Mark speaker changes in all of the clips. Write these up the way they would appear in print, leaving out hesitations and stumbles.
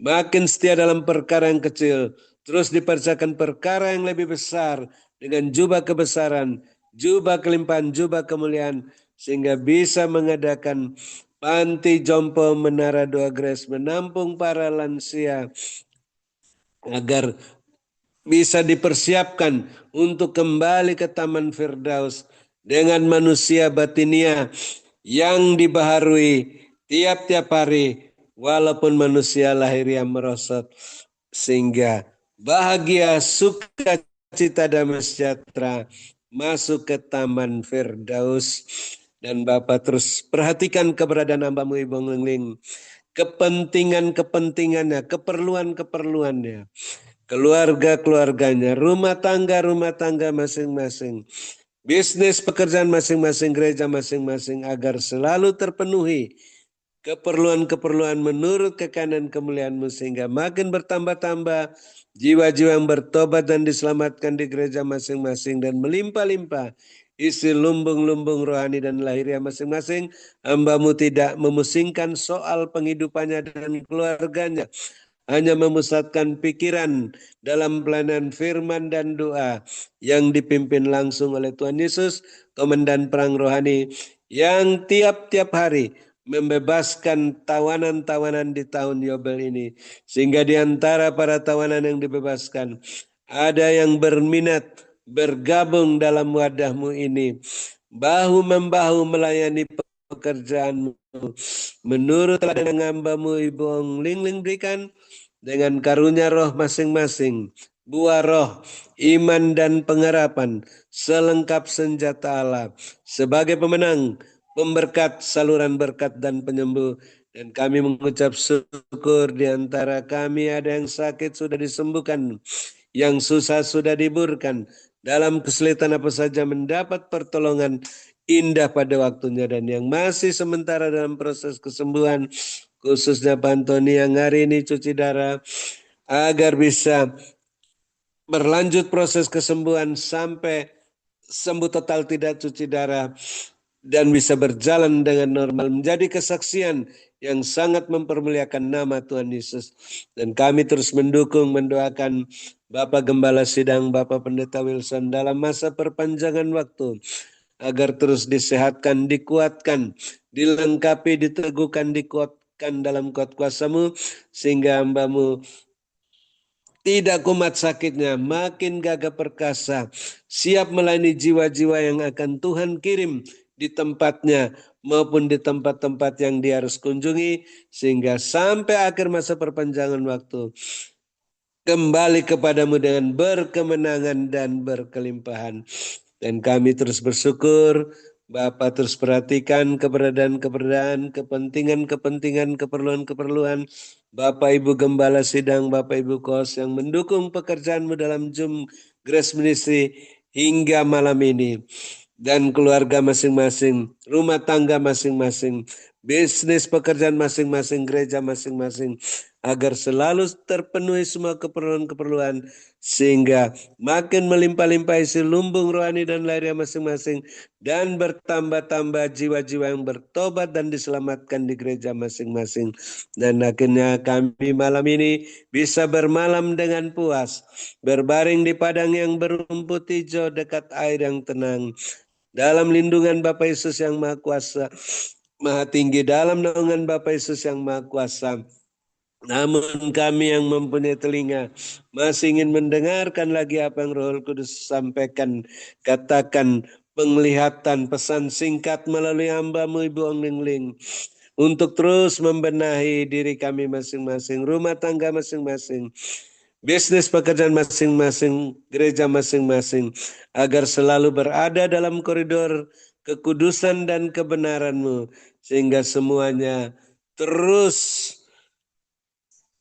Speaker 1: makin setia dalam perkara yang kecil, terus dipercayakan perkara yang lebih besar dengan jubah kebesaran, jubah kelimpahan, jubah kemuliaan, sehingga bisa mengadakan panti jompo, menara doa grace, menampung para lansia, agar bisa dipersiapkan untuk kembali ke Taman Firdaus dengan manusia batinia yang dibaharui tiap-tiap hari, walaupun manusia lahiriah merosot, sehingga bahagia, sukacita, damai sejahtera masuk ke Taman Firdaus. Dan Bapak terus perhatikan keberadaan hambamu Ibu Lingling, kepentingannya, keperluannya, keluarga-keluarganya, rumah tangga masing-masing, bisnis pekerjaan masing-masing, gereja masing-masing, agar selalu terpenuhi keperluan-keperluan menurut kekayaan kemuliaan-Mu, sehingga makin bertambah-tambah jiwa-jiwa yang bertobat dan diselamatkan di gereja masing-masing, dan melimpah-limpah isi lumbung-lumbung rohani dan lahiriah masing-masing. Hamba-Mu tidak memusingkan soal penghidupannya dan keluarganya, hanya memusatkan pikiran dalam pelayanan firman dan doa yang dipimpin langsung oleh Tuhan Yesus, Komandan Perang Rohani, yang tiap-tiap hari membebaskan tawanan-tawanan di tahun Yobel ini. Sehingga di antara para tawanan yang dibebaskan, ada yang berminat bergabung dalam wadah-Mu ini, bahu-membahu melayani pekerjaan-Mu, menurut teladan hamba-Mu Ibu Ong Lingling berikan, dengan karunia roh masing-masing, buah roh, iman dan pengharapan, selengkap senjata Allah, sebagai pemenang, pemberkat, saluran berkat dan penyembuh. Dan kami mengucap syukur, di antara kami ada yang sakit sudah disembuhkan, yang susah sudah diburkan, dalam kesulitan apa saja mendapat pertolongan indah pada waktunya, dan yang masih sementara dalam proses kesembuhan, khususnya Pak Antoni yang hari ini cuci darah, agar bisa berlanjut proses kesembuhan sampai sembuh total, tidak cuci darah, dan bisa berjalan dengan normal, menjadi kesaksian yang sangat mempermuliakan nama Tuhan Yesus. Dan kami terus mendukung, mendoakan Bapak Gembala Sidang, Bapak Pendeta Wilson dalam masa perpanjangan waktu, agar terus disehatkan, dikuatkan, dilengkapi, diteguhkan, dikuatkan dalam kuat kuasa-Mu, sehingga hamba-Mu tidak kumat sakitnya, makin gagah perkasa, siap melayani jiwa-jiwa yang akan Tuhan kirim di tempatnya maupun di tempat-tempat yang dia harus kunjungi, sehingga sampai akhir masa perpanjangan waktu kembali kepadamu dengan berkemenangan dan berkelimpahan. Dan kami terus bersyukur, Bapak terus perhatikan keberadaan, kepentingan, keperluan Bapak Ibu Gembala Sidang, Bapak Ibu Kos yang mendukung pekerjaanmu dalam Zoom Grace Ministry hingga malam ini. Dan keluarga masing-masing, rumah tangga masing-masing, bisnis pekerjaan masing-masing, gereja masing-masing, agar selalu terpenuhi semua keperluan-keperluan, sehingga makin melimpah-limpah isi lumbung rohani dan lahiriah masing-masing, dan bertambah-tambah jiwa-jiwa yang bertobat dan diselamatkan di gereja masing-masing. Dan akhirnya kami malam ini bisa bermalam dengan puas, berbaring di padang yang berumput hijau dekat air yang tenang, dalam lindungan Bapa Yesus yang Maha Kuasa, Maha Tinggi, dalam naungan Bapa Yesus yang Maha Kuasa. Namun kami yang mempunyai telinga masih ingin mendengarkan lagi apa yang Roh Kudus sampaikan, katakan, penglihatan, pesan singkat melalui hamba-Mu Ibu Ong Lingling, untuk terus membenahi diri kami masing-masing, rumah tangga masing-masing, bisnis pekerjaan masing-masing, gereja masing-masing, agar selalu berada dalam koridor kekudusan dan kebenaran-Mu, sehingga semuanya terus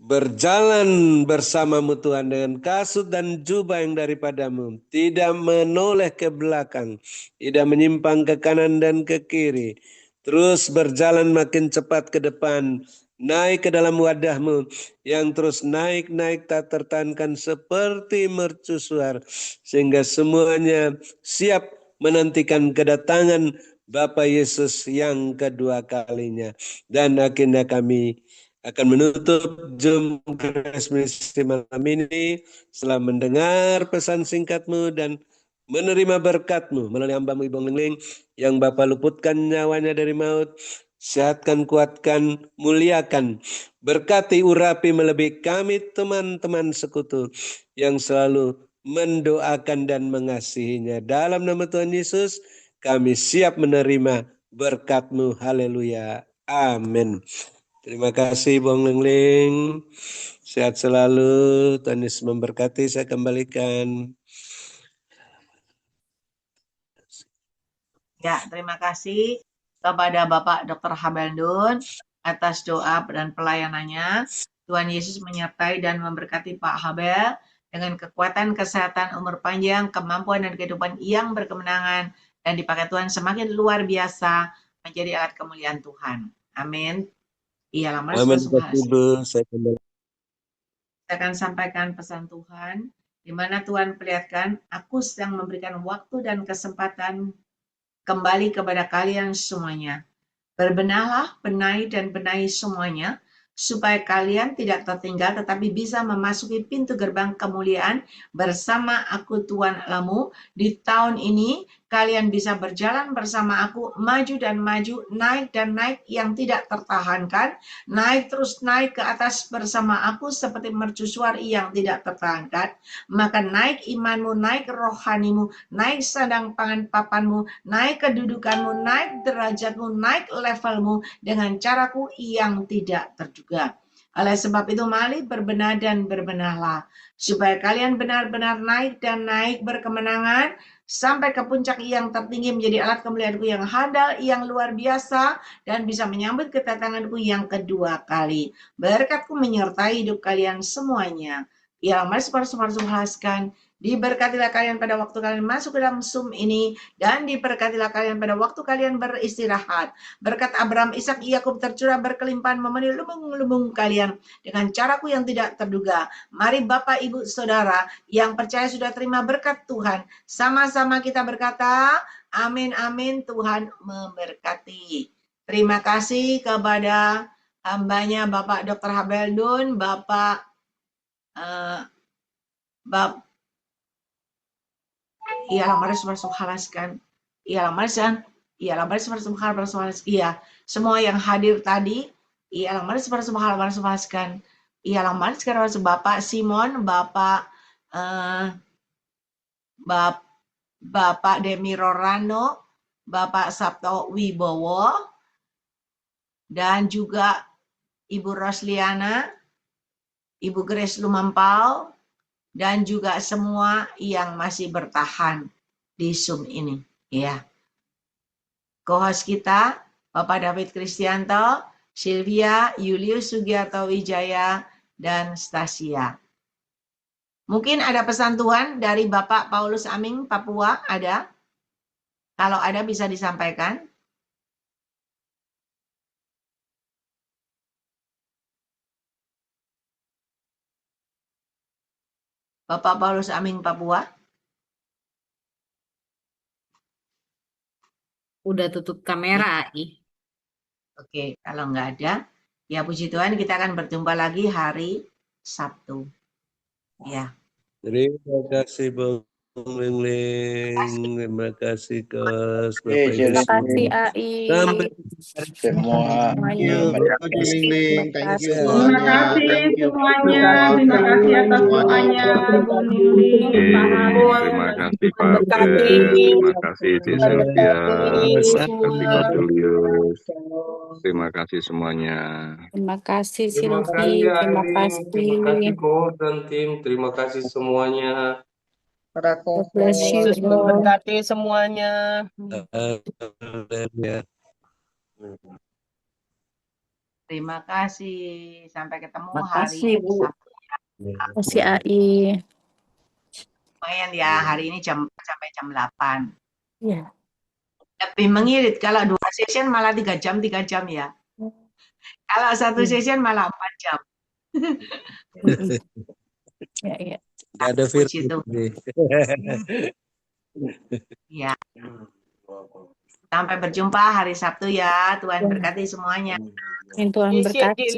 Speaker 1: berjalan bersama-Mu Tuhan, dengan kasut dan jubah yang daripada-Mu, tidak menoleh ke belakang, tidak menyimpang ke kanan dan ke kiri, terus berjalan makin cepat ke depan, naik ke dalam wadah-Mu yang terus naik tak tertahankan seperti mercusuar, sehingga semuanya siap menantikan kedatangan Bapa Yesus yang kedua kalinya. Dan akhirnya kami akan menutup Zoom Grace Ministry malam ini setelah mendengar pesan singkatmu dan menerima berkatmu melalui hamba-Mu Ibu Lingling yang Bapa luputkan nyawanya dari maut. Sehatkan, kuatkan, muliakan, berkati, urapi melebihi kami teman-teman sekutu yang selalu mendoakan dan mengasihinya. Dalam nama Tuhan Yesus, kami siap menerima berkat-Mu. Haleluya. Amin. Terima kasih Bang Lingling. Sehat selalu. Tuhan Yesus memberkati. Saya kembalikan.
Speaker 2: Ya, terima kasih kepada Bapak Dr. Habeldun atas doa dan pelayanannya. Tuhan Yesus menyertai dan memberkati Pak Habel dengan kekuatan, kesehatan, umur panjang, kemampuan dan kehidupan yang berkemenangan dan dipakai Tuhan semakin luar biasa menjadi alat kemuliaan Tuhan. Amin. Iya, lama
Speaker 1: Amin.
Speaker 2: Saya akan sampaikan pesan Tuhan, di mana Tuhan perlihatkan, aku sedang memberikan waktu dan kesempatan kembali kepada kalian semuanya. Berbenahlah, benahi dan benahi semuanya, supaya kalian tidak tertinggal tetapi bisa memasuki pintu gerbang kemuliaan bersama aku Tuhan Allahmu. Di tahun ini kalian bisa berjalan bersama aku, maju dan maju, naik dan naik yang tidak tertahankan, naik terus naik ke atas bersama aku seperti mercusuar yang tidak tertahankan. Maka naik imanmu, naik rohanimu, naik sandang pangan papanmu, naik kedudukanmu, naik derajatmu, naik levelmu dengan caraku yang tidak terduga. Oleh sebab itu mari berbenah dan berbenahlah, supaya kalian benar-benar naik dan naik berkemenangan sampai ke puncak yang tertinggi menjadi alat kemuliaanku yang handal, yang luar biasa, dan bisa menyambut kedatanganku yang kedua kali. Berkatku menyertai hidup kalian semuanya. Ya, mari separuh-separuh diberkatilah kalian pada waktu kalian masuk ke dalam Zoom ini, dan diberkatilah kalian pada waktu kalian beristirahat. Berkat Abraham, Ishak, Yakub tercurah berkelimpahan memenuhi lubung-lubung kalian dengan caraku yang tidak terduga. Mari Bapak, Ibu, Saudara yang percaya sudah terima berkat Tuhan, sama-sama kita berkata, amin, amin, Tuhan memberkati. Terima kasih kepada hambanya Bapak Dr. Habeldun, Bapak ialah mari halaskan. Ialah mari iya. Semua yang hadir tadi, ialah mari halaskan. Ialah mari sekarang Bapak Simon, Bapak Bapak Demi Rorano, Bapak Sabto Wibowo, dan juga Ibu Rosliana, Ibu Grace Lumampau, dan juga semua yang masih bertahan di Zoom ini. Ya. Co-host kita, Bapak David Kristianto, Sylvia, Julius Sugiarto Wijaya, dan Stasia. Mungkin ada pesan Tuhan dari Bapak Paulus Aming, Papua, ada? Kalau ada bisa disampaikan. Bapak Paulus Aming, Papua.
Speaker 3: Udah tutup kamera,
Speaker 2: Oke, kalau nggak ada, ya puji Tuhan kita akan berjumpa lagi hari Sabtu. Ya.
Speaker 1: Terima kasih Bang Lingling. Terima kasih Kos. Bapak Ibu.
Speaker 4: Terima
Speaker 3: kasih AI.
Speaker 1: Sampai
Speaker 4: semua.
Speaker 3: Semuanya.
Speaker 4: Lingling, thank you
Speaker 1: Terima
Speaker 4: semuanya.
Speaker 5: kasih
Speaker 4: Thank you
Speaker 5: semuanya.
Speaker 4: Pak.
Speaker 5: Terima kasih atas
Speaker 4: Semuanya.
Speaker 5: doanya, Ibu Niling, Pak Habel.
Speaker 6: Terima kasih Pak
Speaker 3: Berkati.
Speaker 6: Abel, terima kasih Ci Sylvia, terima kasih Pak Julius, terima kasih semuanya.
Speaker 3: Terima kasih
Speaker 1: Terima
Speaker 3: Silvi,
Speaker 1: kasih
Speaker 3: terima
Speaker 1: Aileen,
Speaker 3: kasih.
Speaker 1: terima kasih Kos dan tim, terima kasih semuanya.
Speaker 3: God bless you
Speaker 5: Yesus
Speaker 3: all.
Speaker 5: memberkati semuanya.
Speaker 2: Terima kasih. Sampai ketemu
Speaker 3: Terima
Speaker 2: hari
Speaker 3: kasih, Bu.
Speaker 2: Sabtu.
Speaker 3: Terima kasih AI.
Speaker 2: Lumayan ya, hari ini sampai jam 8.
Speaker 3: Ya.
Speaker 2: Lebih mengirit kalau 2 session malah 3 jam ya. Kalau 1 session malah 4 jam.
Speaker 3: Ya.
Speaker 1: Gak ada
Speaker 2: Puji
Speaker 1: virus.
Speaker 2: Ya. Sampai berjumpa hari Sabtu ya. Tuhan berkati semuanya.
Speaker 3: Tuhan berkati.